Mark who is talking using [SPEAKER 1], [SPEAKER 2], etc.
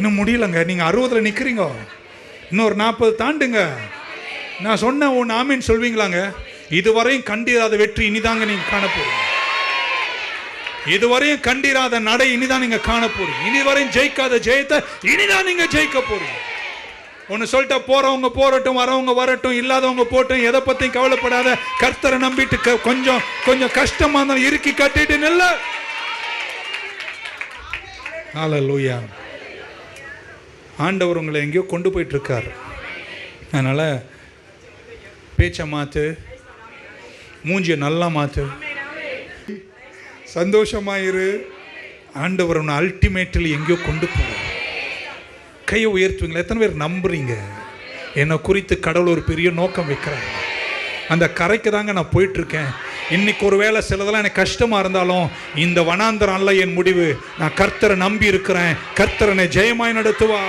[SPEAKER 1] இன்னும் முடியலங்க. நீங்கள் 60 நிற்கிறீங்க, இன்னொரு 40 தாண்டுங்க. நான் சொன்ன ஒன்று ஆமீன் சொல்வீங்களாங்க? இதுவரையும் கண்டிராத வெற்றி இனிதாங்க நீங்கள் காண போறீங்க. இதுவரையும் கண்டிராத நடை இனிதான் நீங்க காண போறீங்க. இனிவரையும் ஜெயிக்காத ஜெயத்தை இனிதான் நீங்க ஜெயிக்க போறீங்க. ஒன்னு சொல்லிட்ட, போறவங்க போறட்டும், வரவங்க வரட்டும், இல்லாதவங்க போட்டும், எதை பத்தியும் கவலைப்படாத. கர்த்தரை நம்பிட்டு கொஞ்சம் கொஞ்சம் கஷ்டமா இருந்தாலும் இறுக்கி கட்டிட்டு நில்ல. ஹல்லேலூயா. ஆண்டவர் உங்களை எங்கேயோ கொண்டு போயிட்டு இருக்கார். அதனால பேச்சை மாத்து, மூஞ்சியை நல்லா மாத்து, சந்தோஷமாயிரு. ஆண்டவர் உன்னை அல்டிமேட்லி எங்கேயோ கொண்டு போவார். கையை உயர்த்துவீங்களா? எத்தனை பேர் நம்புறீங்க என்னை குறித்து கடவுள் ஒரு பெரிய நோக்கம் வைக்கிறாங்க? அந்த கரைக்கு தாங்க நான் போயிட்டு இருக்கேன். இன்னைக்கு ஒரு வேளை சிலதெல்லாம் எனக்கு கஷ்டமா இருந்தாலும் இந்த வனாந்தரம் அல்ல என் முடிவு. நான் கர்த்தரை நம்பி இருக்கிறேன். கர்த்தரனை ஜெயமாய் நடத்துவா.